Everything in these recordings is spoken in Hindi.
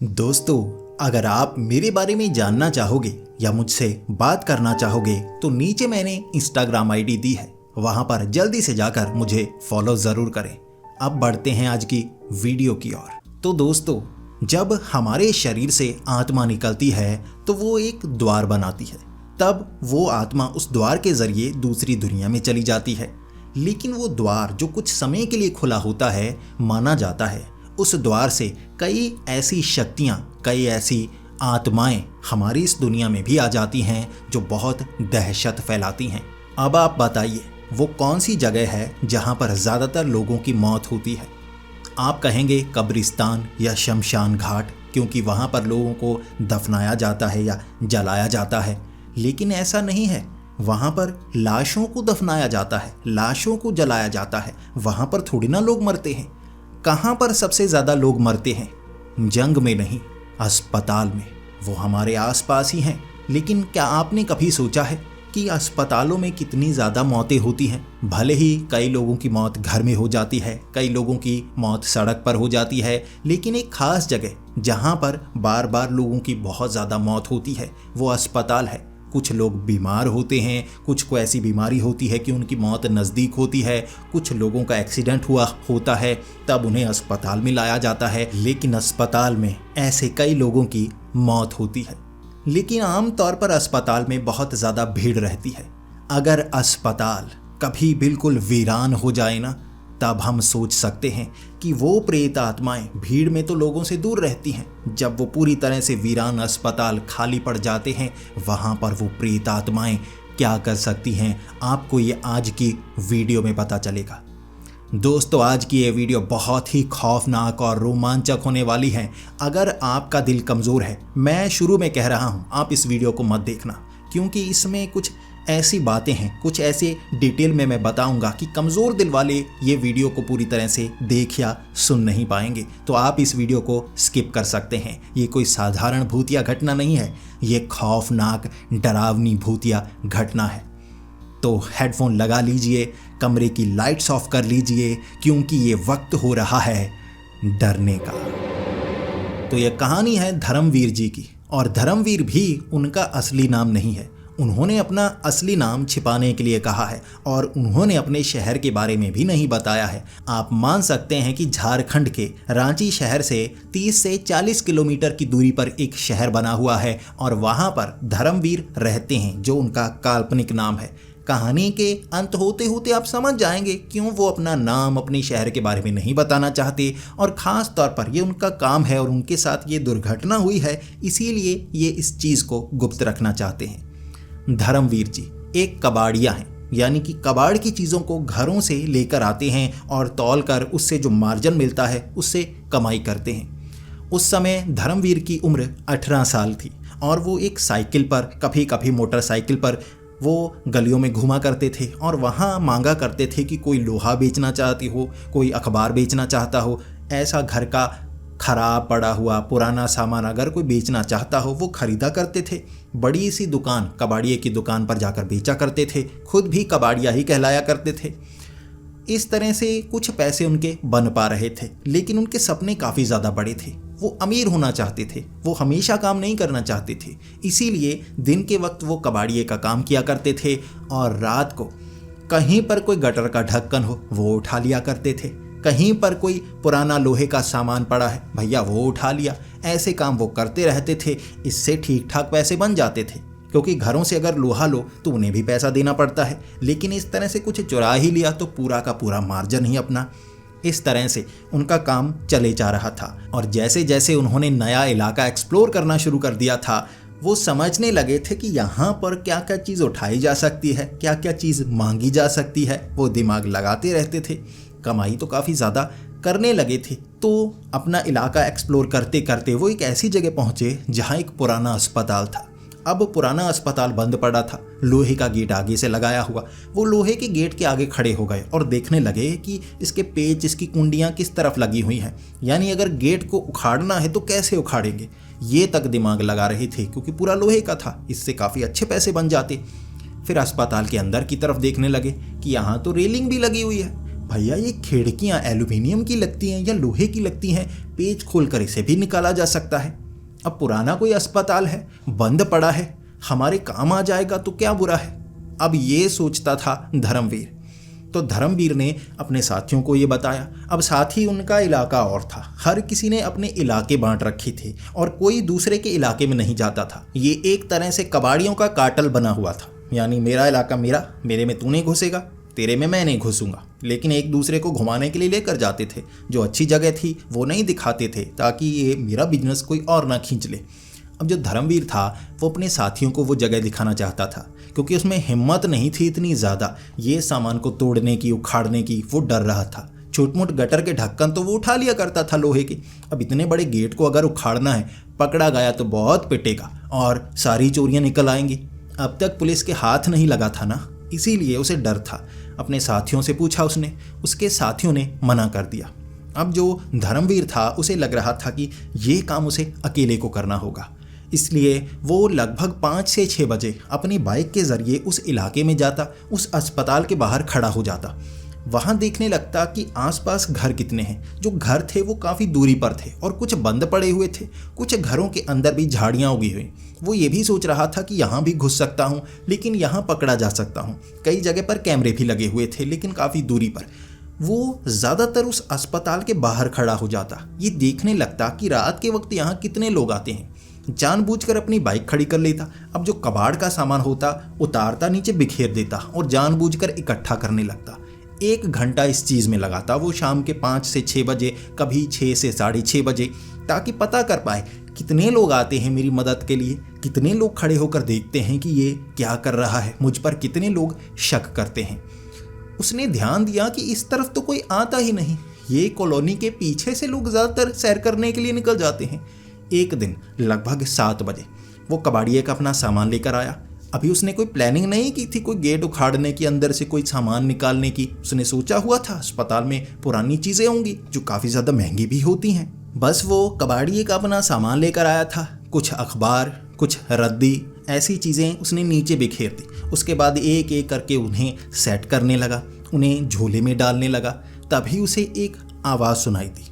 दोस्तों, अगर आप मेरे बारे में जानना चाहोगे या मुझसे बात करना चाहोगे तो नीचे मैंने इंस्टाग्राम आईडी दी है, वहां पर जल्दी से जाकर मुझे फॉलो ज़रूर करें। अब बढ़ते हैं आज की वीडियो की ओर। तो दोस्तों, जब हमारे शरीर से आत्मा निकलती है तो वो एक द्वार बनाती है, तब वो आत्मा उस द्वार के जरिए दूसरी दुनिया में चली जाती है। लेकिन वो द्वार जो कुछ समय के लिए खुला होता है, माना जाता है उस द्वार से कई ऐसी शक्तियाँ, कई ऐसी आत्माएं हमारी इस दुनिया में भी आ जाती हैं जो बहुत दहशत फैलाती हैं। अब आप बताइए वो कौन सी जगह है जहाँ पर ज़्यादातर लोगों की मौत होती है? आप कहेंगे कब्रिस्तान या शमशान घाट, क्योंकि वहाँ पर लोगों को दफनाया जाता है या जलाया जाता है। लेकिन ऐसा नहीं है, वहाँ पर लाशों को दफनाया जाता है, लाशों को जलाया जाता है। वहाँ पर थोड़ी ना लोग मरते हैं। कहाँ पर सबसे ज़्यादा लोग मरते हैं? जंग में नहीं, अस्पताल में। वो हमारे आसपास ही हैं। लेकिन क्या आपने कभी सोचा है कि अस्पतालों में कितनी ज़्यादा मौतें होती हैं? भले ही कई लोगों की मौत घर में हो जाती है, कई लोगों की मौत सड़क पर हो जाती है, लेकिन एक खास जगह जहाँ पर बार बार लोगों की बहुत ज़्यादा मौत होती है वो अस्पताल है। कुछ लोग बीमार होते हैं, कुछ को ऐसी बीमारी होती है कि उनकी मौत नज़दीक होती है, कुछ लोगों का एक्सीडेंट हुआ होता है, तब उन्हें अस्पताल में लाया जाता है। लेकिन अस्पताल में ऐसे कई लोगों की मौत होती है। लेकिन आम तौर पर अस्पताल में बहुत ज़्यादा भीड़ रहती है। अगर अस्पताल कभी बिल्कुल वीरान हो जाए ना, तब हम सोच सकते हैं कि वो प्रेत आत्माएं भीड़ में तो लोगों से दूर रहती हैं। जब वो पूरी तरह से वीरान अस्पताल खाली पड़ जाते हैं, वहाँ पर वो प्रेत आत्माएं क्या कर सकती हैं, आपको ये आज की वीडियो में पता चलेगा। दोस्तों, आज की ये वीडियो बहुत ही खौफनाक और रोमांचक होने वाली है। अगर आपका दिल कमज़ोर है, मैं शुरू में कह रहा हूँ आप इस वीडियो को मत देखना, क्योंकि इसमें कुछ ऐसी बातें हैं, कुछ ऐसे डिटेल में मैं बताऊंगा कि कमज़ोर दिल वाले ये वीडियो को पूरी तरह से देख या सुन नहीं पाएंगे। तो आप इस वीडियो को स्किप कर सकते हैं। ये कोई साधारण भूतिया घटना नहीं है, ये खौफनाक डरावनी भूतिया घटना है। तो हेडफोन लगा लीजिए, कमरे की लाइट्स ऑफ कर लीजिए, क्योंकि ये वक्त हो रहा है डरने का। तो ये कहानी है धर्मवीर जी की, और धर्मवीर भी उनका असली नाम नहीं है। उन्होंने अपना असली नाम छिपाने के लिए कहा है और उन्होंने अपने शहर के बारे में भी नहीं बताया है। आप मान सकते हैं कि झारखंड के रांची शहर से 30 से 40 किलोमीटर की दूरी पर एक शहर बना हुआ है और वहाँ पर धर्मवीर रहते हैं, जो उनका काल्पनिक नाम है। कहानी के अंत होते होते आप समझ जाएंगे क्यों वो अपना नाम, अपने शहर के बारे में नहीं बताना चाहते, और ख़ास तौर पर ये उनका काम है और उनके साथ ये दुर्घटना हुई है, इसीलिए ये इस चीज़ को गुप्त रखना चाहते हैं। धर्मवीर जी एक कबाड़िया हैं, यानी कि कबाड़ की चीज़ों को घरों से लेकर आते हैं और तौल कर उससे जो मार्जिन मिलता है उससे कमाई करते हैं। उस समय धर्मवीर की उम्र 18 साल थी और वो एक साइकिल पर, कभी कभी मोटरसाइकिल पर वो गलियों में घुमा करते थे और वहाँ मांगा करते थे कि कोई लोहा बेचना चाहती हो, कोई अखबार बेचना चाहता हो, ऐसा घर का खराब पड़ा हुआ पुराना सामान अगर कोई बेचना चाहता हो वो खरीदा करते थे। बड़ी सी दुकान, कबाड़िए की दुकान पर जाकर बेचा करते थे। खुद भी कबाड़िया ही कहलाया करते थे। इस तरह से कुछ पैसे उनके बन पा रहे थे, लेकिन उनके सपने काफ़ी ज़्यादा बड़े थे। वो अमीर होना चाहते थे, वो हमेशा काम नहीं करना चाहते थे। इसीलिए दिन के वक्त वो कबाड़िए का काम किया करते थे और रात को कहीं पर कोई गटर का ढक्कन हो वो उठा लिया करते थे। कहीं पर कोई पुराना लोहे का सामान पड़ा है, भैया वो उठा लिया। ऐसे काम वो करते रहते थे। इससे ठीक ठाक पैसे बन जाते थे, क्योंकि घरों से अगर लोहा लो तो उन्हें भी पैसा देना पड़ता है। लेकिन इस तरह से कुछ चुरा ही लिया तो पूरा का पूरा मार्जिन ही अपना। इस तरह से उनका काम चले जा रहा था। और जैसे जैसे उन्होंने नया इलाका एक्सप्लोर करना शुरू कर दिया था, वो समझने लगे थे कि यहाँ पर क्या क्या चीज़ उठाई जा सकती है, क्या क्या चीज़ मांगी जा सकती है। वो दिमाग लगाते रहते थे। कमाई तो काफ़ी ज़्यादा करने लगे थे। तो अपना इलाका एक्सप्लोर करते करते वो एक ऐसी जगह पहुँचे जहाँ एक पुराना अस्पताल था। अब पुराना अस्पताल बंद पड़ा था, लोहे का गेट आगे से लगाया हुआ। वो लोहे के गेट के आगे खड़े हो गए और देखने लगे कि इसके पेच, इसकी कुंडियाँ किस तरफ लगी हुई हैं, यानी अगर गेट को उखाड़ना है तो कैसे उखाड़ेंगे। ये तक दिमाग लगा रहे थे, क्योंकि पूरा लोहे का था, इससे काफ़ी अच्छे पैसे बन जाते। फिर अस्पताल के अंदर की तरफ देखने लगे कि यहाँ तो रेलिंग भी लगी हुई है। भैया ये खिड़कियां एल्यूमिनियम की लगती हैं या लोहे की लगती हैं, पेच खोलकर इसे भी निकाला जा सकता है। अब पुराना कोई अस्पताल है, बंद पड़ा है, हमारे काम आ जाएगा तो क्या बुरा है। अब ये सोचता था धर्मवीर। तो धर्मवीर ने अपने साथियों को ये बताया। अब साथ ही उनका इलाका और था, हर किसी ने अपने इलाके बांट रखे थे और कोई दूसरे के इलाके में नहीं जाता था। ये एक तरह से कबाड़ियों का कार्टेल बना हुआ था, यानी मेरा इलाका मेरा, मेरे में तू नहीं घुसेगा, तेरे में मैं नहीं घुसूंगा। लेकिन एक दूसरे को घुमाने के लिए लेकर जाते थे, जो अच्छी जगह थी वो नहीं दिखाते थे ताकि ये मेरा बिजनेस कोई और ना खींच ले। अब जो धर्मवीर था वो अपने साथियों को वो जगह दिखाना चाहता था, क्योंकि उसमें हिम्मत नहीं थी इतनी ज़्यादा ये सामान को तोड़ने की, उखाड़ने की। वो डर रहा था। छोट मोट गटर के ढक्कन तो वो उठा लिया करता था लोहे के, अब इतने बड़े गेट को अगर उखाड़ना है, पकड़ा गया तो बहुत पिटेगा और सारी चोरियां निकल आएंगी। अब तक पुलिस के हाथ नहीं लगा था ना, इसीलिए उसे डर था। अपने साथियों से पूछा उसने, उसके साथियों ने मना कर दिया। अब जो धर्मवीर था उसे लग रहा था कि ये काम उसे अकेले को करना होगा, इसलिए वो लगभग 5 से 6 बजे अपनी बाइक के ज़रिए उस इलाके में जाता, उस अस्पताल के बाहर खड़ा हो जाता। वहाँ देखने लगता कि आसपास घर कितने हैं। जो घर थे वो काफ़ी दूरी पर थे और कुछ बंद पड़े हुए थे, कुछ घरों के अंदर भी झाड़ियाँ उगी हुई। वो ये भी सोच रहा था कि यहाँ भी घुस सकता हूँ, लेकिन यहाँ पकड़ा जा सकता हूँ। कई जगह पर कैमरे भी लगे हुए थे, लेकिन काफ़ी दूरी पर। वो ज़्यादातर उस अस्पताल के बाहर खड़ा हो जाता। ये देखने लगता कि रात के वक्त यहाँ कितने लोग आते हैं। जानबूझकर अपनी बाइक खड़ी कर लेता। अब जो कबाड़ का सामान होता उतारता, नीचे बिखेर देता और जानबूझकर इकट्ठा करने लगता। 1 घंटा इस चीज़ में लगाता वो, शाम के 5 से 6 बजे, कभी 6 से 6:30 बजे, ताकि पता कर पाए कितने लोग आते हैं मेरी मदद के लिए, कितने लोग खड़े होकर देखते हैं कि ये क्या कर रहा है, मुझ पर कितने लोग शक करते हैं। उसने ध्यान दिया कि इस तरफ तो कोई आता ही नहीं, ये कॉलोनी के पीछे से लोग ज़्यादातर सैर करने के लिए निकल जाते हैं। एक दिन लगभग 7 बजे वो कबाड़िए का अपना सामान लेकर आया। अभी उसने कोई प्लानिंग नहीं की थी कोई गेट उखाड़ने की, अंदर से कोई सामान निकालने की। उसने सोचा हुआ था अस्पताल में पुरानी चीज़ें होंगी जो काफ़ी ज़्यादा महंगी भी होती हैं। बस वो कबाड़िए का अपना सामान लेकर आया था। कुछ अखबार, कुछ रद्दी, ऐसी चीज़ें उसने नीचे बिखेर दी। उसके बाद एक एक करके उन्हें सेट करने लगा, उन्हें झोले में डालने लगा। तभी उसे एक आवाज़ सुनाई दी।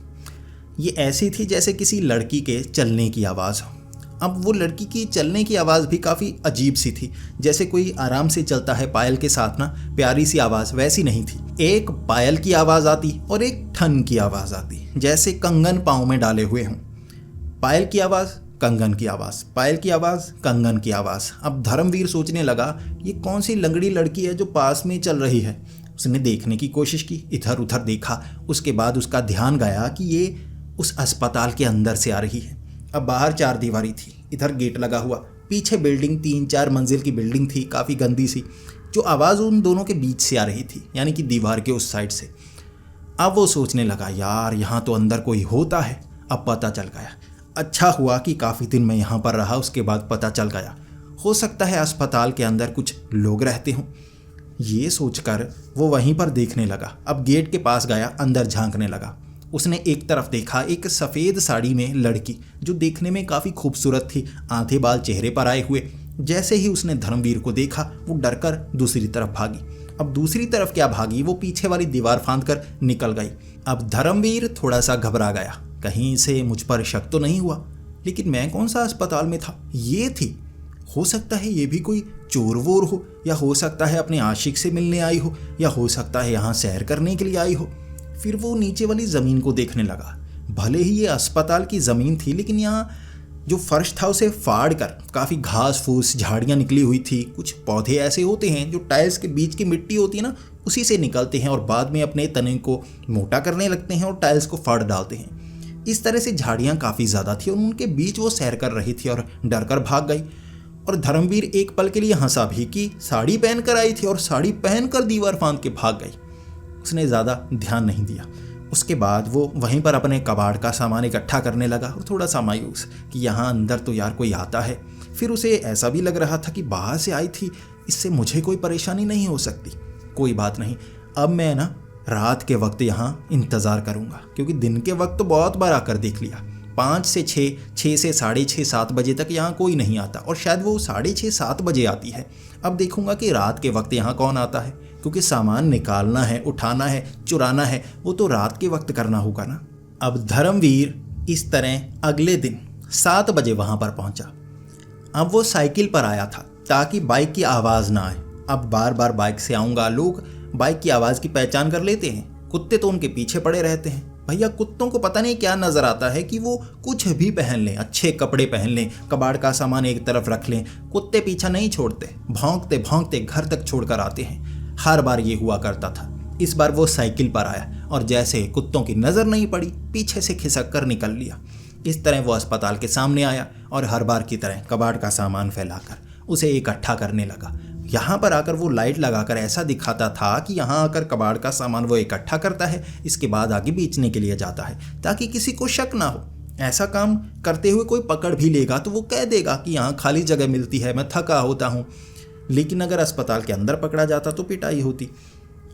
ये ऐसी थी जैसे किसी लड़की के चलने की आवाज़ हो। अब वो लड़की की चलने की आवाज़ भी काफ़ी अजीब सी थी, जैसे कोई आराम से चलता है पायल के साथ ना, प्यारी सी आवाज़, वैसी नहीं थी। एक पायल की आवाज़ आती और एक ठन की आवाज़ आती, जैसे कंगन पाँव में डाले हुए हों। पायल की आवाज़, कंगन की आवाज़, पायल की आवाज़, कंगन की आवाज़। अब धर्मवीर सोचने लगा ये कौन सी लंगड़ी लड़की है जो पास में चल रही है। उसने देखने की कोशिश की, इधर उधर देखा। उसके बाद उसका ध्यान गया कि ये उस अस्पताल के अंदर से आ रही है। अब बाहर 4 दीवारी थी, इधर गेट लगा हुआ, पीछे बिल्डिंग 3-4 मंजिल की बिल्डिंग थी, काफ़ी गंदी सी। जो आवाज़ उन दोनों के बीच से आ रही थी, यानी कि दीवार के उस साइड से। अब वो सोचने लगा यार यहाँ तो अंदर कोई होता है। अब पता चल गया। अच्छा हुआ कि काफ़ी दिन मैं यहाँ पर रहा, उसके बाद पता चल गया। हो सकता है अस्पताल के अंदर कुछ लोग रहते हों। ये सोचकर वो वहीं पर देखने लगा। अब गेट के पास गया, अंदर झांकने लगा। उसने एक तरफ देखा, एक सफ़ेद साड़ी में लड़की जो देखने में काफ़ी खूबसूरत थी, आधे बाल चेहरे पर आए हुए। जैसे ही उसने धर्मवीर को देखा वो डरकर दूसरी तरफ भागी। अब दूसरी तरफ क्या भागी, वो पीछे वाली दीवार फांद कर निकल गई। अब धर्मवीर थोड़ा सा घबरा गया, कहीं से मुझ पर शक तो नहीं हुआ। लेकिन मैं कौन सा अस्पताल में था, ये थी। हो सकता है ये भी कोई चोर वोर हो, या हो सकता है अपने आशिक से मिलने आई हो, या हो सकता है यहाँ सैर करने के लिए आई हो। फिर वो नीचे वाली ज़मीन को देखने लगा। भले ही ये अस्पताल की ज़मीन थी, लेकिन यहाँ जो फर्श था उसे फाड़ कर काफ़ी घास फूस, झाड़ियाँ निकली हुई थी। कुछ पौधे ऐसे होते हैं जो टाइल्स के बीच की मिट्टी होती है ना, उसी से निकलते हैं और बाद में अपने तने को मोटा करने लगते हैं और टाइल्स को फाड़ डालते हैं। इस तरह से झाड़ियाँ काफ़ी ज़्यादा थी और उनके बीच वो सैर कर रही थी और डर कर भाग गई। और धर्मवीर एक पल के लिए हंसा भी कि साड़ी पहन कर आई थी और साड़ी पहन कर दीवार फांद के भाग गई। उसने ज़्यादा ध्यान नहीं दिया। उसके बाद वो वहीं पर अपने कबाड़ का सामान इकट्ठा करने लगा और थोड़ा सा मायूस कि यहाँ अंदर तो यार कोई आता है। फिर उसे ऐसा भी लग रहा था कि बाहर से आई थी, इससे मुझे कोई परेशानी नहीं हो सकती। कोई बात नहीं, अब मैं ना रात के वक्त यहाँ इंतज़ार करूँगा, क्योंकि दिन के वक्त तो बहुत बार आकर देख लिया। 5 से 6, 6 से 6:30, 7 बजे तक यहाँ कोई नहीं आता और शायद वो 6:30, 7 बजे आती है। अब देखूंगा कि रात के वक्त यहाँ कौन आता है। क्योंकि सामान निकालना है, उठाना है, चुराना है, वो तो रात के वक्त करना होगा ना। अब धर्मवीर इस तरह अगले दिन 7 बजे वहाँ पर पहुँचा। अब वो साइकिल पर आया था ताकि बाइक की आवाज़ ना आए। अब बार बार बाइक से आऊँगा, लोग बाइक की आवाज़ की पहचान कर लेते हैं, कुत्ते तो उनके पीछे पड़े रहते हैं। भैया कुत्तों को पता नहीं क्या नज़र आता है कि वो कुछ भी पहन लें, अच्छे कपड़े पहन लें, कबाड़ का सामान एक तरफ रख लें, कुत्ते पीछा नहीं छोड़ते, भौंकते भौंकते घर तक छोड़कर आते हैं। हर बार ये हुआ करता था। इस बार वो साइकिल पर आया और जैसे कुत्तों की नज़र नहीं पड़ी, पीछे से खिसक कर निकल लिया। इस तरह वो अस्पताल के सामने आया और हर बार की तरह कबाड़ का सामान फैलाकर उसे इकट्ठा करने लगा। यहाँ पर आकर वो लाइट लगाकर ऐसा दिखाता था कि यहाँ आकर कबाड़ का सामान वो इकट्ठा करता है, इसके बाद आगे बेचने के लिए जाता है, ताकि किसी को शक ना हो। ऐसा काम करते हुए कोई पकड़ भी लेगा तो वो कह देगा कि यहाँ खाली जगह मिलती है, मैं थका होता हूँ। लेकिन अगर अस्पताल के अंदर पकड़ा जाता तो पिटाई होती।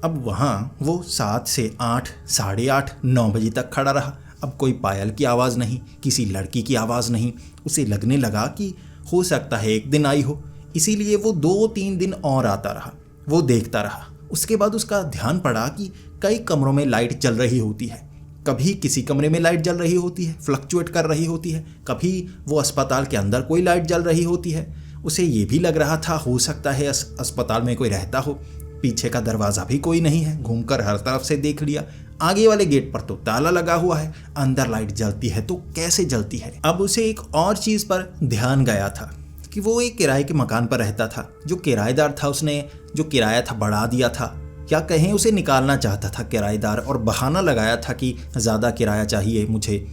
अब वहाँ वो 7 से 8, 8:30, 9 बजे तक खड़ा रहा। अब कोई पायल की आवाज़ नहीं, किसी लड़की की आवाज़ नहीं। उसे लगने लगा कि हो सकता है एक दिन आई हो, इसीलिए वो 2-3 दिन और आता रहा। वो देखता रहा। उसके बाद उसका ध्यान पड़ा कि कई कमरों में लाइट जल रही होती है। कभी किसी कमरे में लाइट जल रही होती है, फ्लक्चुएट कर रही होती है, कभी वो अस्पताल के अंदर कोई लाइट जल रही होती है। उसे ये भी लग रहा था हो सकता है अस्पताल में कोई रहता हो। पीछे का दरवाज़ा भी कोई नहीं है। घूमकर हर तरफ से देख लिया। आगे वाले गेट पर तो ताला लगा हुआ है। अंदर लाइट जलती है तो कैसे जलती है। अब उसे एक और चीज़ पर ध्यान गया था कि वो एक किराए के मकान पर रहता था। जो किराएदार था उसने जो किराया था बढ़ा दिया था, या कहें उसे निकालना चाहता था किराएदार, और बहाना लगाया था कि ज़्यादा किराया चाहिए मुझे।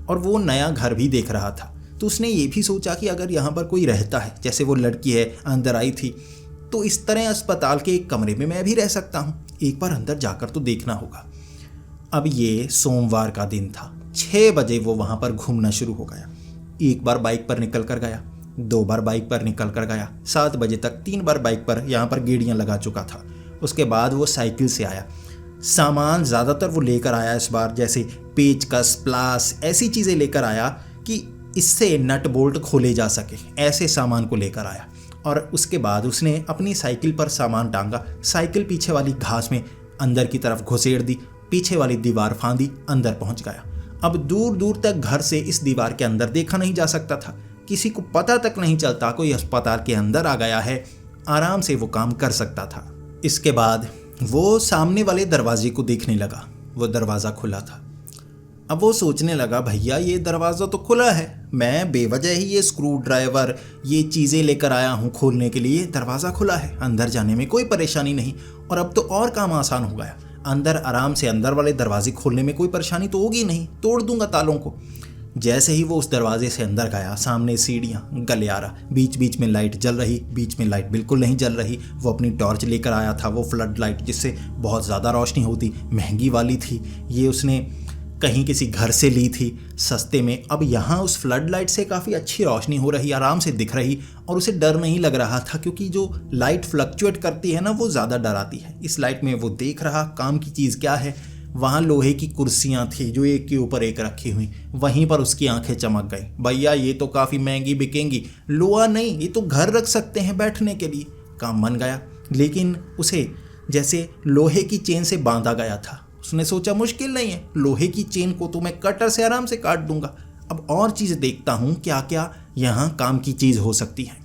और वो नया घर भी देख रहा था, तो उसने ये भी सोचा कि अगर यहाँ पर कोई रहता है, जैसे वो लड़की है अंदर आई थी, तो इस तरह अस्पताल के एक कमरे में मैं भी रह सकता हूँ। एक बार अंदर जाकर तो देखना होगा। अब ये सोमवार का दिन था। 6 बजे वो वहाँ पर घूमना शुरू हो गया। एक बार बाइक पर निकल कर गया, 2 बार बाइक पर निकल कर गया, 7 बजे तक 3 बार बाइक पर यहाँ पर गेड़ियाँ लगा चुका था। उसके बाद वो साइकिल से आया। सामान ज़्यादातर वो लेकर आया इस बार, जैसे पेचकस, प्लास, ऐसी चीज़ें लेकर आया कि इससे नट बोल्ट खोले जा सके, ऐसे सामान को लेकर आया। और उसके बाद उसने अपनी साइकिल पर सामान टांगा। साइकिल पीछे वाली घास में अंदर की तरफ घुसेड़ दी, पीछे वाली दीवार फांदी, अंदर पहुंच गया। अब दूर दूर तक घर से इस दीवार के अंदर देखा नहीं जा सकता था। किसी को पता तक नहीं चलता कोई अस्पताल के अंदर आ गया है। आराम से वो काम कर सकता था। इसके बाद वो सामने वाले दरवाजे को देखने लगा। वो दरवाज़ा खुला था। अब वो सोचने लगा, भैया ये दरवाज़ा तो खुला है, मैं बेवजह ही ये स्क्रू ड्राइवर, ये चीज़ें लेकर आया हूँ खोलने के लिए। दरवाज़ा खुला है, अंदर जाने में कोई परेशानी नहीं। और अब तो और काम आसान हो गया। अंदर आराम से अंदर वाले दरवाजे खोलने में कोई परेशानी तो होगी नहीं, तोड़ दूंगा तालों को। जैसे ही वो उस दरवाजे से अंदर गया, सामने सीढ़ियाँ, गलियारा, बीच बीच में लाइट जल रही, बीच में लाइट बिल्कुल नहीं जल रही। वो अपनी टॉर्च लेकर आया था, वो फ्लड लाइट जिससे बहुत ज़्यादा रोशनी होती, महंगी वाली थी। ये उसने कहीं किसी घर से ली थी सस्ते में। अब यहाँ उस फ्लड लाइट से काफ़ी अच्छी रोशनी हो रही, आराम से दिख रही, और उसे डर नहीं लग रहा था, क्योंकि जो लाइट फ्लक्चुएट करती है ना, वो ज़्यादा डराती है। इस लाइट में वो देख रहा काम की चीज़ क्या है। वहाँ लोहे की कुर्सियाँ थी जो एक के ऊपर एक रखी हुई। वहीं पर उसकी आंखें चमक गई। भैया ये तो काफ़ी महंगी बिकेंगी। लोहा नहीं, ये तो घर रख सकते हैं बैठने के लिए। काम बन गया, लेकिन उसे जैसे लोहे की चेन से बांधा गया था। उसने सोचा मुश्किल नहीं है, लोहे की चेन को तो मैं कटर से आराम से काट दूंगा। अब और चीज़ देखता हूँ क्या क्या यहाँ काम की चीज़ हो सकती है।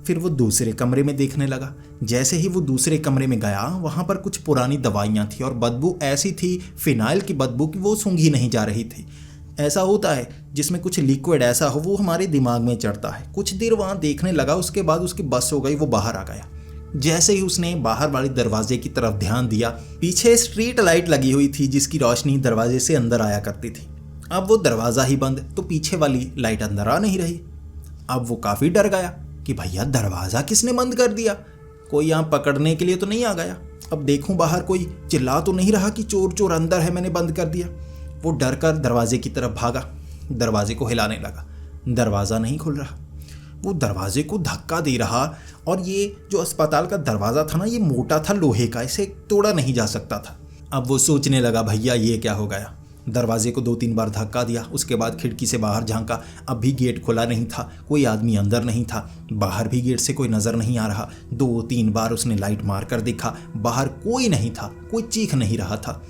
फिर वो दूसरे कमरे में देखने लगा। जैसे ही वो दूसरे कमरे में गया, वहाँ पर कुछ पुरानी दवाइयाँ थी और बदबू ऐसी थी, फिनाइल की बदबू, कि वो सूंघी नहीं जा रही थी। ऐसा होता है जिसमें कुछ लिक्विड ऐसा हो वो हमारे दिमाग में चढ़ता है। कुछ देर वहाँ देखने लगा, उसके बाद उसकी बस हो गई, वो बाहर आ गया। जैसे ही उसने बाहर वाले दरवाजे की तरफ ध्यान दिया, पीछे स्ट्रीट लाइट लगी हुई थी जिसकी रोशनी दरवाजे से अंदर आया करती थी। अब वो दरवाज़ा ही बंद, तो पीछे वाली लाइट अंदर आ नहीं रही। अब वो काफ़ी डर गया कि भैया दरवाज़ा किसने बंद कर दिया, कोई यहाँ पकड़ने के लिए तो नहीं आ गया। अब देखूं बाहर कोई चिल्ला तो नहीं रहा कि चोर चोर अंदर है, मैंने बंद कर दिया। वो डर कर दरवाजे की तरफ भागा, दरवाजे को हिलाने लगा। दरवाज़ा नहीं खुल रहा। वो दरवाजे को धक्का दे रहा, और ये जो अस्पताल का दरवाज़ा था ना, ये मोटा था लोहे का, इसे तोड़ा नहीं जा सकता था। अब वो सोचने लगा, भैया ये क्या हो गया। दरवाजे को 2-3 बार धक्का दिया, उसके बाद खिड़की से बाहर झांका। अब भी गेट खुला नहीं था, कोई आदमी अंदर नहीं था, बाहर भी गेट से कोई नज़र नहीं आ रहा। 2-3 बार उसने लाइट मार कर देखा, बाहर कोई नहीं था, कोई चीख नहीं रहा था।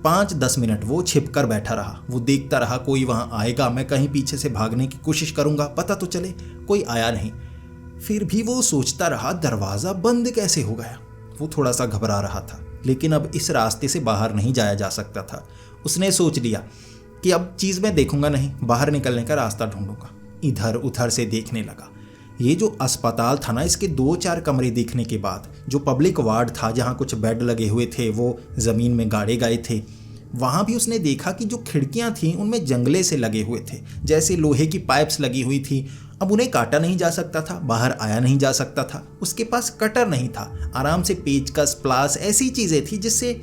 5-10 मिनट वो छिप कर बैठा रहा, वो देखता रहा कोई वहाँ आएगा, मैं कहीं पीछे से भागने की कोशिश करूँगा, पता तो चले। कोई आया नहीं। फिर भी वो सोचता रहा दरवाज़ा बंद कैसे हो गया। वो थोड़ा सा घबरा रहा था, लेकिन अब इस रास्ते से बाहर नहीं जाया जा सकता था। उसने सोच लिया कि अब चीज़ मैं देखूंगा नहीं, बाहर निकलने का रास्ता ढूंढूंगा। इधर उधर से देखने लगा। ये जो अस्पताल था ना, इसके 2-4 कमरे देखने के बाद जो पब्लिक वार्ड था जहाँ कुछ बेड लगे हुए थे वो ज़मीन में गाड़े गए थे, वहाँ भी उसने देखा कि जो खिड़कियाँ थीं उनमें जंगले से लगे हुए थे, जैसे लोहे की पाइप्स लगी हुई थी। अब उन्हें काटा नहीं जा सकता था, बाहर आया नहीं जा सकता था। उसके पास कटर नहीं था, आराम से पेचकस, प्लास ऐसी चीज़ें थी जिससे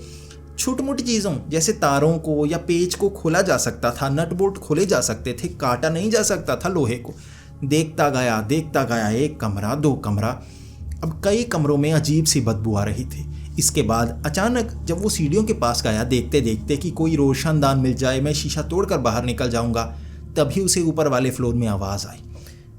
छोटी मोटी चीज़ों जैसे तारों को या पेच को खोला जा सकता था, नट बोल्ट खोले जा सकते थे, काटा नहीं जा सकता था लोहे को। देखता गया 1 कमरा 2 कमरा, अब कई कमरों में अजीब सी बदबू आ रही थी। इसके बाद अचानक जब वो सीढ़ियों के पास गया, देखते देखते कि कोई रोशनदान मिल जाए, मैं शीशा तोड़कर बाहर निकल जाऊंगा, तभी उसे ऊपर वाले फ्लोर में आवाज़ आई।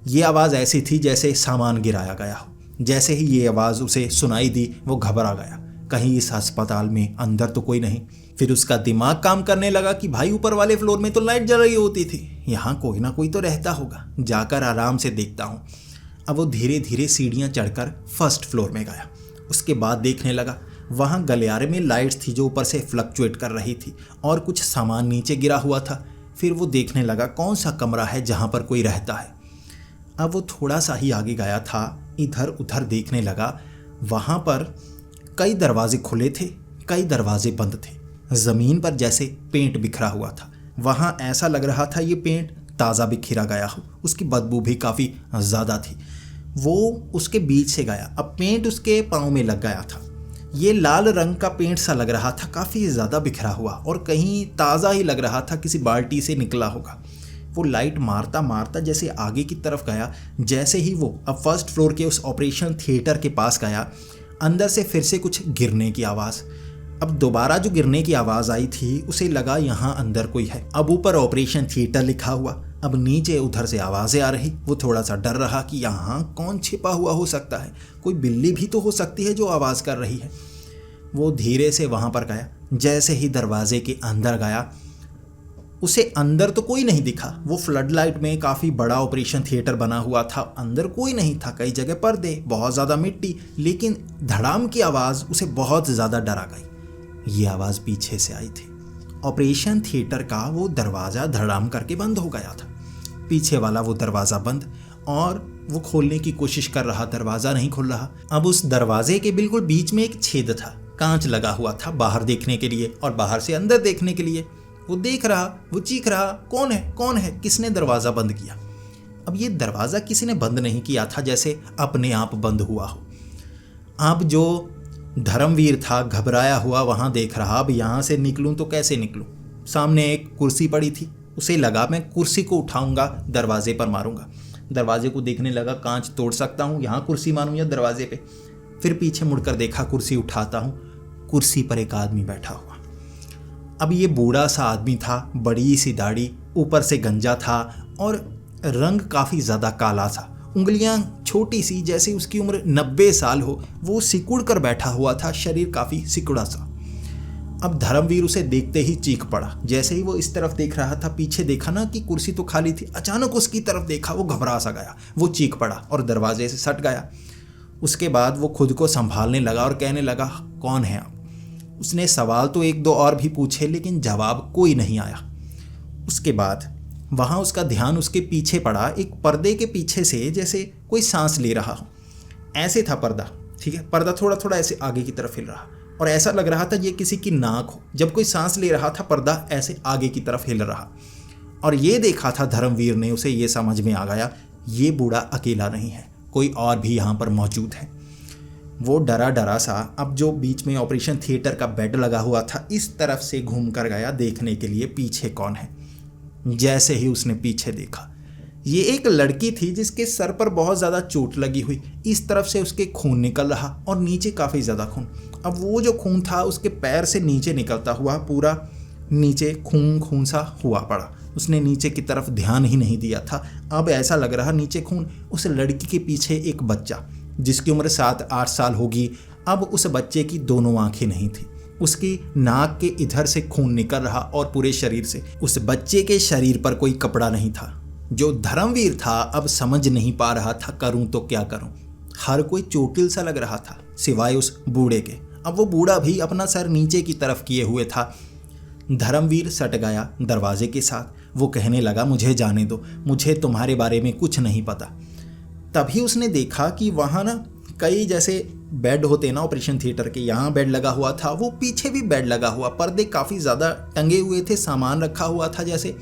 ये आवाज़ ऐसी थी जैसे सामान गिराया गया हो। जैसे ही ये आवाज़ उसे सुनाई दी वो घबरा गया, कहीं इस अस्पताल में अंदर तो कोई नहीं। फिर उसका दिमाग काम करने लगा कि भाई ऊपर वाले फ्लोर में तो लाइट जल रही होती थी, यहाँ कोई ना कोई तो रहता होगा, जाकर आराम से देखता हूँ। अब वो धीरे धीरे सीढ़ियाँ चढ़कर फर्स्ट फ्लोर में गया। उसके बाद देखने लगा, वहाँ गलियारे में लाइट्स थी जो ऊपर से फ्लक्चुएट कर रही थी और कुछ सामान नीचे गिरा हुआ था। फिर वो देखने लगा कौन सा कमरा है जहाँ पर कोई रहता है। अब वो थोड़ा सा ही आगे गया था, इधर उधर देखने लगा, वहाँ पर कई दरवाजे खुले थे, कई दरवाजे बंद थे। ज़मीन पर जैसे पेंट बिखरा हुआ था, वहाँ ऐसा लग रहा था ये पेंट ताज़ा बिखरा गया हो, उसकी बदबू भी काफ़ी ज़्यादा थी। वो उसके बीच से गया, अब पेंट उसके पाँव में लग गया था। ये लाल रंग का पेंट सा लग रहा था, काफ़ी ज़्यादा बिखरा हुआ और कहीं ताज़ा ही लग रहा था, किसी बाल्टी से निकला होगा। वो लाइट मारता मारता जैसे आगे की तरफ गया, जैसे ही वो अब फर्स्ट फ्लोर के उस ऑपरेशन थिएटर के पास गया, अंदर से फिर से कुछ गिरने की आवाज़। अब दोबारा जो गिरने की आवाज़ आई थी उसे लगा यहाँ अंदर कोई है। अब ऊपर ऑपरेशन थिएटर लिखा हुआ, अब नीचे उधर से आवाज़ें आ रही। वो थोड़ा सा डर रहा कि यहाँ कौन छिपा हुआ हो सकता है, कोई बिल्ली भी तो हो सकती है जो आवाज़ कर रही है। वो धीरे से वहाँ पर गया। जैसे ही दरवाजे के अंदर गया, उसे अंदर तो कोई नहीं दिखा। वो फ्लड लाइट में काफ़ी बड़ा ऑपरेशन थिएटर बना हुआ था, अंदर कोई नहीं था, कई जगह पर्दे, बहुत ज़्यादा मिट्टी, लेकिन धड़ाम की आवाज़ उसे बहुत ज़्यादा डरा गई। ये आवाज़ पीछे से आई थी। ऑपरेशन थिएटर का वो दरवाज़ा धड़ाम करके बंद हो गया था। पीछे वाला वो दरवाज़ा बंद, और वो खोलने की कोशिश कर रहा, दरवाज़ा नहीं खुल रहा। अब उस दरवाजे के बिल्कुल बीच में एक छेद था, कांच लगा हुआ था बाहर देखने के लिए और बाहर से अंदर देखने के लिए। वो देख रहा, वो चीख रहा, कौन है, किसने दरवाज़ा बंद किया। अब ये दरवाज़ा किसी ने बंद नहीं किया था, जैसे अपने आप बंद हुआ हो। अब जो धर्मवीर था घबराया हुआ वहाँ देख रहा, अब यहाँ से निकलूँ तो कैसे निकलूँ। सामने एक कुर्सी पड़ी थी, उसे लगा मैं कुर्सी को उठाऊंगा, दरवाजे पर मारूंगा। दरवाजे को देखने लगा, कांच तोड़ सकता हूँ, यहाँ कुर्सी मारूँ या दरवाजे पे। फिर पीछे मुड़कर देखा, कुर्सी उठाता हूँ, कुर्सी पर एक आदमी बैठा हुआ। अब ये बूढ़ा सा आदमी था, बड़ी सी दाढ़ी, ऊपर से गंजा था और रंग काफ़ी ज़्यादा काला था। उंगलियां छोटी सी, जैसे उसकी उम्र 90 साल हो। वो सिकुड़ कर बैठा हुआ था, शरीर काफ़ी सिकुड़ा सा। अब धर्मवीर उसे देखते ही चीख पड़ा। जैसे ही वो इस तरफ देख रहा था, पीछे देखा ना कि कुर्सी तो खाली थी, अचानक उसकी तरफ देखा, वो घबरा सा गया, वो चीख पड़ा और दरवाजे से सट गया। उसके बाद वो खुद को संभालने लगा और कहने लगा, कौन है आप। उसने सवाल तो 1-2 और भी पूछे, लेकिन जवाब कोई नहीं आया। उसके बाद वहाँ उसका ध्यान उसके पीछे पड़ा, एक पर्दे के पीछे से जैसे कोई सांस ले रहा हो, ऐसे था पर्दा। ठीक है, पर्दा थोड़ा थोड़ा ऐसे आगे की तरफ हिल रहा और ऐसा लग रहा था ये किसी की नाक हो। जब कोई सांस ले रहा था, पर्दा ऐसे आगे की तरफ हिल रहा। और ये देखा था धर्मवीर ने, उसे ये समझ में आ गया ये बूढ़ा अकेला नहीं है, कोई और भी यहाँ पर मौजूद है। वो डरा डरा सा, अब जो बीच में ऑपरेशन थिएटर का बेड लगा हुआ था, इस तरफ से घूम कर गया देखने के लिए पीछे कौन है। जैसे ही उसने पीछे देखा, ये एक लड़की थी जिसके सर पर बहुत ज़्यादा चोट लगी हुई। इस तरफ से उसके खून निकल रहा और नीचे काफ़ी ज़्यादा खून। अब वो जो खून था उसके पैर से नीचे निकलता हुआ पूरा नीचे खून खून सा हुआ पड़ा। उसने नीचे की तरफ ध्यान ही नहीं दिया था। अब ऐसा लग रहा नीचे खून। उस लड़की के पीछे एक बच्चा जिसकी उम्र 7-8 साल होगी। अब उस बच्चे की दोनों आंखें नहीं थी। उसकी नाक के इधर से खून निकल रहा और पूरे शरीर से। उस बच्चे के शरीर पर कोई कपड़ा नहीं था। जो धर्मवीर था अब समझ नहीं पा रहा था करूं तो क्या करूं। हर कोई चोटिल सा लग रहा था सिवाय उस बूढ़े के। अब वो बूढ़ा भी अपना सर नीचे की तरफ किए हुए था। धर्मवीर सट गया दरवाजे के साथ। वो कहने लगा, मुझे जाने दो, मुझे तुम्हारे बारे में कुछ नहीं पता। तभी उसने देखा कि वहाँ ना कई जैसे बेड होते ना ऑपरेशन थिएटर के, यहाँ बेड लगा हुआ था, वो पीछे भी बेड लगा हुआ, पर्दे काफ़ी ज़्यादा टंगे हुए थे, सामान रखा हुआ था जैसे।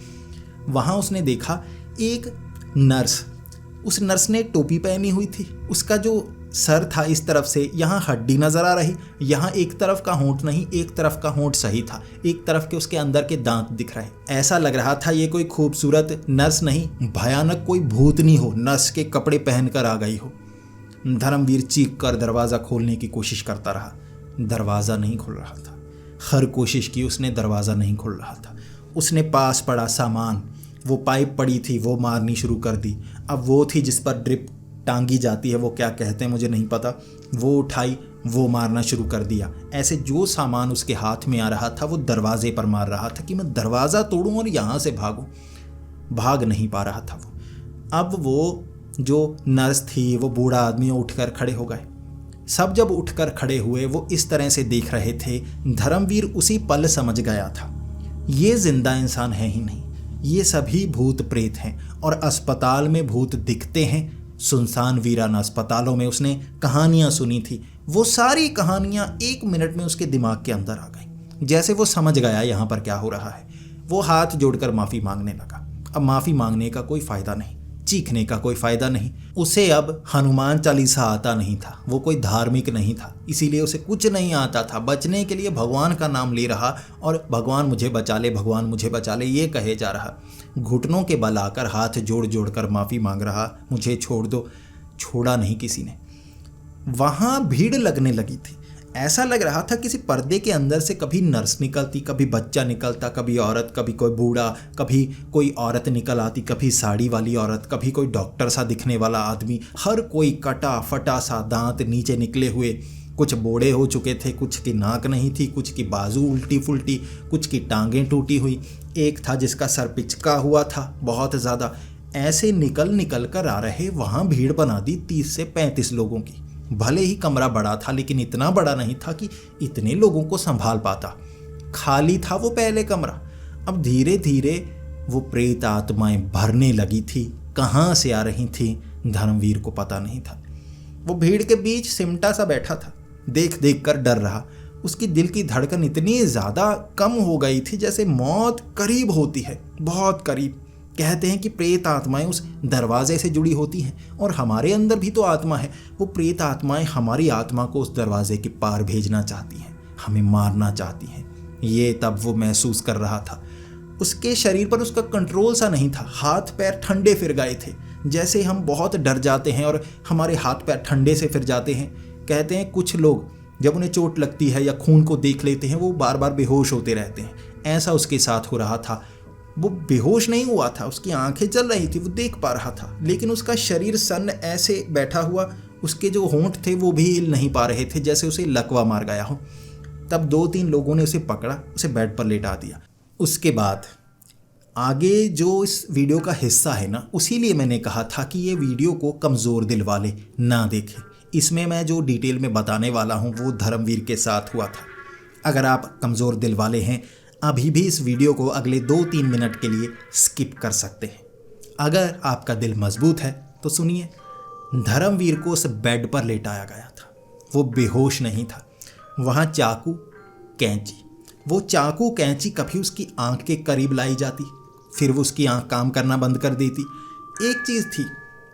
वहाँ उसने देखा एक नर्स। उस नर्स ने टोपी पहनी हुई थी। उसका जो सर था इस तरफ से, यहाँ हड्डी नज़र आ रही, यहाँ एक तरफ का होंठ नहीं, एक तरफ का होंठ सही था, एक तरफ के उसके अंदर के दांत दिख रहे। ऐसा लग रहा था ये कोई खूबसूरत नर्स नहीं, भयानक कोई भूतनी हो, नर्स के कपड़े पहनकर आ गई हो। धर्मवीर चीख कर दरवाज़ा खोलने की कोशिश करता रहा। दरवाज़ा नहीं खुल रहा था। हर कोशिश की उसने, दरवाज़ा नहीं खुल रहा था। उसने पास पड़ा सामान, वो पाइप पड़ी थी, वो मारनी शुरू कर दी। अब वो थी जिस पर ड्रिप टांगी जाती है, वो क्या कहते हैं मुझे नहीं पता, वो उठाई, वो मारना शुरू कर दिया। ऐसे जो सामान उसके हाथ में आ रहा था वो दरवाजे पर मार रहा था कि मैं दरवाज़ा तोड़ूं और यहाँ से भागूं। भाग नहीं पा रहा था वो। अब वो जो नर्स थी, वो बूढ़ा आदमी, उठकर खड़े हो गए। सब जब उठकर खड़े हुए वो इस तरह से देख रहे थे। धर्मवीर उसी पल समझ गया था ये जिंदा इंसान है ही नहीं, ये सभी भूत प्रेत हैं। और अस्पताल में भूत दिखते हैं। सुनसान वीरान अस्पतालों में उसने कहानियां सुनी थी, वो सारी कहानियां 1 मिनट में उसके दिमाग के अंदर आ गई। जैसे वो समझ गया यहाँ पर क्या हो रहा है। वो हाथ जोड़कर माफ़ी मांगने लगा। अब माफ़ी मांगने का कोई फ़ायदा नहीं, चीखने का कोई फ़ायदा नहीं। उसे अब हनुमान चालीसा आता नहीं था, वो कोई धार्मिक नहीं था, इसीलिए उसे कुछ नहीं आता था। बचने के लिए भगवान का नाम ले रहा और भगवान मुझे बचा ले, भगवान मुझे बचा ले, ये कहे जा रहा। घुटनों के बल आकर हाथ जोड़ जोड़ कर माफ़ी मांग रहा, मुझे छोड़ दो। छोड़ा नहीं किसी ने। वहाँ भीड़ लगने लगी थी। ऐसा लग रहा था किसी पर्दे के अंदर से कभी नर्स निकलती, कभी बच्चा निकलता, कभी औरत, कभी कोई बूढ़ा, कभी कोई औरत निकल आती, कभी साड़ी वाली औरत, कभी कोई डॉक्टर सा दिखने वाला आदमी। हर कोई कटा फटा सा, दांत नीचे निकले हुए। कुछ बूढ़े हो चुके थे, कुछ की नाक नहीं थी, कुछ की बाजू उल्टी फुल्टी, कुछ की टांगें टूटी हुई। एक था जिसका सर पिचका हुआ था बहुत ज़्यादा। ऐसे निकल निकल कर आ रहे। वहाँ भीड़ बना दी 30 से 35 लोगों की। भले ही कमरा बड़ा था लेकिन इतना बड़ा नहीं था कि इतने लोगों को संभाल पाता। खाली था वो पहले कमरा। अब धीरे धीरे वो प्रेत आत्माएं भरने लगी थी। कहाँ से आ रही थी धर्मवीर को पता नहीं था। वो भीड़ के बीच सिमटा सा बैठा था, देख देख कर डर रहा। उसकी दिल की धड़कन इतनी ज़्यादा कम हो गई थी जैसे मौत करीब होती है, बहुत करीब। कहते हैं कि प्रेत आत्माएं उस दरवाजे से जुड़ी होती हैं और हमारे अंदर भी तो आत्मा है। वो प्रेत आत्माएं हमारी आत्मा को उस दरवाजे के पार भेजना चाहती हैं, हमें मारना चाहती हैं। ये तब वो महसूस कर रहा था। उसके शरीर पर उसका कंट्रोल सा नहीं था। हाथ पैर ठंडे फिर गए थे, जैसे हम बहुत डर जाते हैं और हमारे हाथ पैर ठंडे से फिर जाते हैं। कहते हैं कुछ लोग जब उन्हें चोट लगती है या खून को देख लेते हैं वो बार बार बेहोश होते रहते हैं। ऐसा उसके साथ हो रहा था। वो बेहोश नहीं हुआ था, उसकी आंखें चल रही थी, वो देख पा रहा था, लेकिन उसका शरीर सन्न ऐसे बैठा हुआ। उसके जो होंठ थे वो भी हिल नहीं पा रहे थे, जैसे उसे लकवा मार गया हो। तब 2-3 लोगों ने उसे पकड़ा, उसे बेड पर लेटा दिया। उसके बाद आगे जो इस वीडियो का हिस्सा है ना, उसी लिए मैंने कहा था कि ये वीडियो को कमज़ोर दिल वाले ना देखें। इसमें मैं जो डिटेल में बताने वाला हूँ वो धर्मवीर के साथ हुआ था। अगर आप कमज़ोर दिल वाले हैं अभी भी इस वीडियो को अगले 2-3 मिनट के लिए स्किप कर सकते हैं। अगर आपका दिल मजबूत है तो सुनिए। धर्मवीर को उस बेड पर लेटाया गया था। वो बेहोश नहीं था। वहाँ चाकू कैंची, वो चाकू कैंची कभी उसकी आंख के करीब लाई जाती, फिर वो उसकी आंख काम करना बंद कर देती। एक चीज़ थी,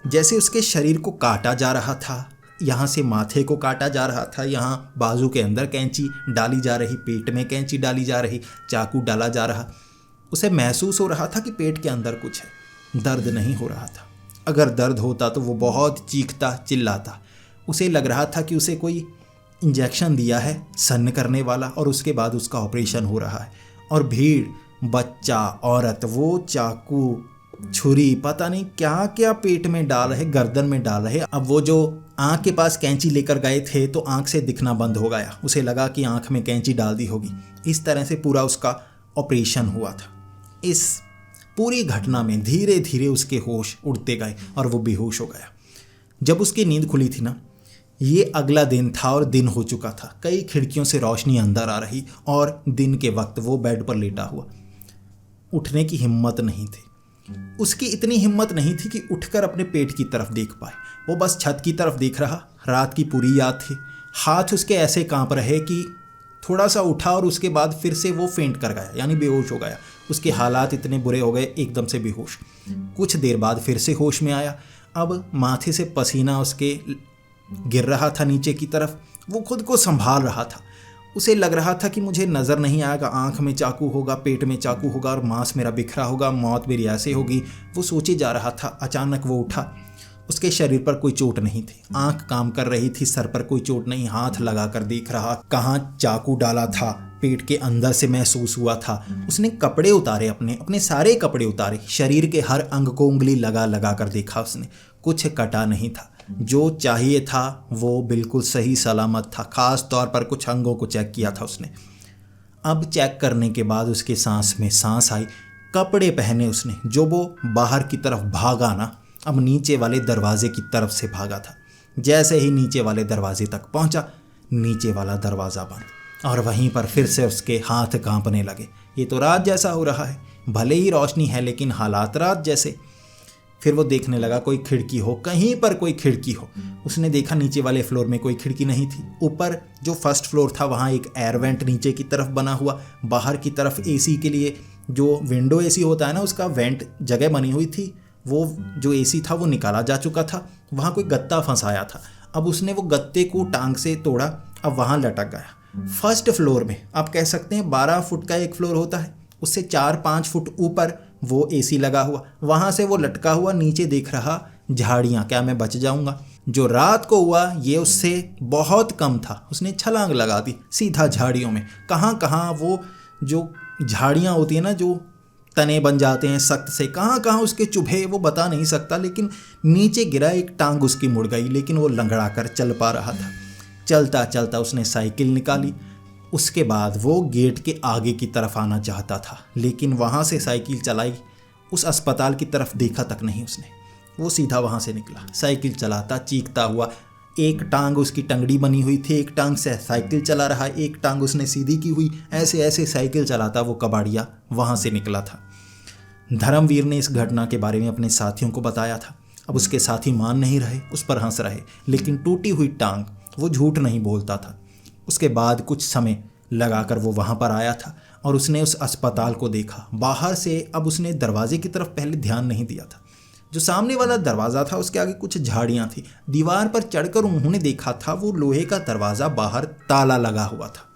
जैसे उसके शरीर को काटा जा रहा था, यहाँ से माथे को काटा जा रहा था, यहाँ बाजू के अंदर कैंची डाली जा रही, पेट में कैंची डाली जा रही, चाकू डाला जा रहा। उसे महसूस हो रहा था कि पेट के अंदर कुछ है। दर्द नहीं हो रहा था। अगर दर्द होता तो वो बहुत चीखता चिल्लाता। उसे लग रहा था कि उसे कोई इंजेक्शन दिया है सन्न करने वाला और उसके बाद उसका ऑपरेशन हो रहा है। और भीड़, बच्चा, औरत, वो चाकू, छुरी, पता नहीं क्या क्या पेट में डाल रहे, गर्दन में डाल रहे। अब वो जो आँख के पास कैंची लेकर गए थे तो आँख से दिखना बंद हो गया, उसे लगा कि आँख में कैंची डाल दी होगी। इस तरह से पूरा उसका ऑपरेशन हुआ था। इस पूरी घटना में धीरे धीरे उसके होश उड़ते गए और वो बेहोश हो गया। जब उसकी नींद खुली थी ना, ये अगला दिन था और दिन हो चुका था। कई खिड़कियों से रोशनी अंदर आ रही और दिन के वक्त वो बेड पर लेटा हुआ। उठने की हिम्मत नहीं थी उसकी, इतनी हिम्मत नहीं थी कि उठकर अपने पेट की तरफ देख पाए। वो बस छत की तरफ देख रहा। रात की पूरी याद थी। हाथ उसके ऐसे कांप रहे कि थोड़ा सा उठा और उसके बाद फिर से वो फेंट कर गया, यानी बेहोश हो गया। उसके हालात इतने बुरे हो गए, एकदम से बेहोश। कुछ देर बाद फिर से होश में आया। अब माथे से पसीना उसके गिर रहा था नीचे की तरफ। वो खुद को संभाल रहा था। उसे लग रहा था कि मुझे नज़र नहीं आएगा, आंख में चाकू होगा, पेट में चाकू होगा और मांस मेरा बिखरा होगा, मौत मेरी ऐसे होगी। वो सोचे जा रहा था। अचानक वो उठा। उसके शरीर पर कोई चोट नहीं थी, आंख काम कर रही थी, सर पर कोई चोट नहीं। हाथ लगाकर देख रहा, कहाँ चाकू डाला था, पेट के अंदर से महसूस हुआ था। उसने कपड़े उतारे, अपने सारे कपड़े उतारे, शरीर के हर अंग को उंगली लगा लगा कर देखा उसने। कुछ कटा नहीं था। जो चाहिए था वो बिल्कुल सही सलामत था। खास तौर पर कुछ अंगों को चेक किया था उसने। अब चेक करने के बाद उसके सांस में सांस आई। कपड़े पहने उसने। जो वो बाहर की तरफ भागा ना, अब नीचे वाले दरवाजे की तरफ से भागा था। जैसे ही नीचे वाले दरवाजे तक पहुंचा, नीचे वाला दरवाज़ा बंद और वहीं पर फिर से उसके हाथ कांपने लगे। ये तो रात जैसा हो रहा है, भले ही रोशनी है लेकिन हालात रात जैसे। फिर वो देखने लगा कोई खिड़की हो, कहीं पर कोई खिड़की हो। उसने देखा नीचे वाले फ्लोर में कोई खिड़की नहीं थी। ऊपर जो फर्स्ट फ्लोर था वहाँ एक एयर वेंट नीचे की तरफ बना हुआ। बाहर की तरफ एसी के लिए जो विंडो एसी होता है ना, उसका वेंट जगह बनी हुई थी। वो जो एसी था वो निकाला जा चुका था। वहाँ कोई गत्ता फंसाया था। अब उसने वो गत्ते को टांग से तोड़ा, अब वहाँ लटक गया। फर्स्ट फ्लोर में आप कह सकते हैं 12 फुट का एक फ्लोर होता है, उससे 4-5 फुट ऊपर वो एसी लगा हुआ। वहाँ से वो लटका हुआ नीचे देख रहा झाड़ियाँ, क्या मैं बच जाऊँगा। जो रात को हुआ ये उससे बहुत कम था। उसने छलांग लगा दी सीधा झाड़ियों में। कहाँ कहाँ वो जो झाड़ियाँ होती हैं ना, जो तने बन जाते हैं सख्त से, कहाँ कहाँ उसके चुभे वो बता नहीं सकता। लेकिन नीचे गिरा, एक टांग उसकी मुड़ गई, लेकिन वो लंगड़ा कर चल पा रहा था। चलता चलता उसने साइकिल निकाली। उसके बाद वो गेट के आगे की तरफ आना चाहता था, लेकिन वहाँ से साइकिल चलाई। उस अस्पताल की तरफ देखा तक नहीं उसने। वो सीधा वहाँ से निकला, साइकिल चलाता चीखता हुआ। एक टांग उसकी टंगड़ी बनी हुई थी, एक टांग से साइकिल चला रहा, एक टांग उसने सीधी की हुई। ऐसे ऐसे साइकिल चलाता वो कबाड़िया वहाँ से निकला था। धर्मवीर ने इस घटना के बारे में अपने साथियों को बताया था। अब उसके साथी मान नहीं रहे, उस पर हंस रहे, लेकिन टूटी हुई टांग, वो झूठ नहीं बोलता था। उसके बाद कुछ समय लगाकर वो वहाँ पर आया था और उसने उस अस्पताल को देखा बाहर से। अब उसने दरवाजे की तरफ पहले ध्यान नहीं दिया था। जो सामने वाला दरवाज़ा था उसके आगे कुछ झाड़ियाँ थी। दीवार पर चढ़कर उन्होंने देखा था वो लोहे का दरवाज़ा बाहर ताला लगा हुआ था।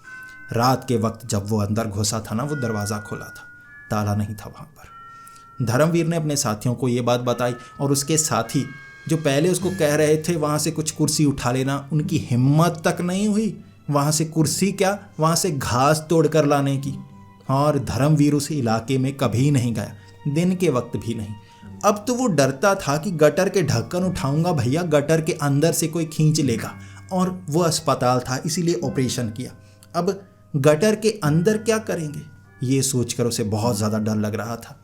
रात के वक्त जब वो अंदर घुसा था ना, वो दरवाज़ा खुला था, ताला नहीं था वहाँ पर। धर्मवीर ने अपने साथियों को ये बात बताई और उसके साथी जो पहले उसको कह रहे थे वहाँ से कुछ कुर्सी उठा लेना, उनकी हिम्मत तक नहीं हुई वहाँ से कुर्सी क्या, वहाँ से घास तोड़ कर लाने की। और धर्मवीर उस इलाके में कभी नहीं गया, दिन के वक्त भी नहीं। अब तो वो डरता था कि गटर के ढक्कन उठाऊंगा भैया, गटर के अंदर से कोई खींच लेगा। और वो अस्पताल था इसीलिए ऑपरेशन किया। अब गटर के अंदर क्या करेंगे, ये सोचकर उसे बहुत ज़्यादा डर लग रहा था।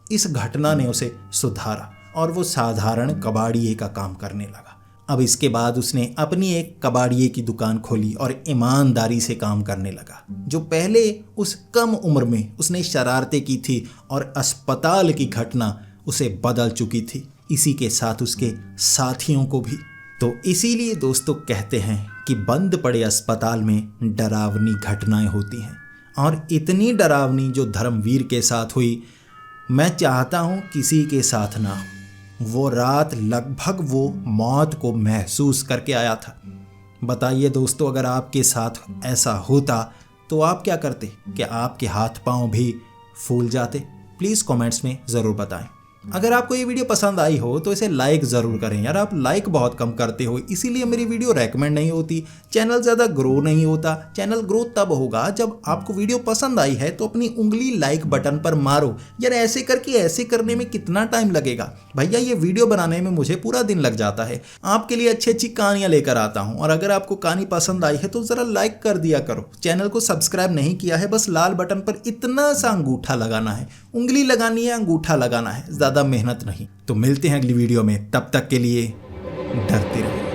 इस घटना ने उसे सुधारा और वो साधारण कबाड़िए का काम करने लगा। अब इसके बाद उसने अपनी एक कबाड़िए की दुकान खोली और ईमानदारी से काम करने लगा। जो पहले उस कम उम्र में उसने शरारतें की थी और अस्पताल की घटना उसे बदल चुकी थी, इसी के साथ उसके साथियों को भी। तो इसीलिए दोस्तों कहते हैं कि बंद पड़े अस्पताल में डरावनी घटनाएं होती हैं, और इतनी डरावनी जो धर्मवीर के साथ हुई, मैं चाहता हूँ किसी के साथ ना हो। वो रात लगभग वो मौत को महसूस करके आया था। बताइए दोस्तों, अगर आपके साथ ऐसा होता तो आप क्या करते? क्या आपके हाथ पांव भी फूल जाते? प्लीज़ कमेंट्स में ज़रूर बताएं। अगर आपको ये वीडियो पसंद आई हो तो इसे लाइक ज़रूर करें यार, आप लाइक बहुत कम करते हो, इसीलिए मेरी वीडियो रेकमेंड नहीं होती, चैनल ज़्यादा ग्रो नहीं होता। चैनल ग्रो तब होगा जब आपको वीडियो पसंद आई है तो अपनी उंगली लाइक बटन पर मारो यार। ऐसे करके ऐसे करने में कितना टाइम लगेगा भैया, ये वीडियो बनाने में मुझे पूरा दिन लग जाता है। आपके लिए अच्छी अच्छी कहानियाँ लेकर आता हूँ, और अगर आपको कहानी पसंद आई है तो ज़रा लाइक कर दिया करो। चैनल को सब्सक्राइब नहीं किया है, बस लाल बटन पर इतना सा अंगूठा लगाना है, उंगली लगानी है, अंगूठा लगाना है, ज़्यादा मेहनत नहीं। तो मिलते हैं अगली वीडियो में, तब तक के लिए डरते रहो।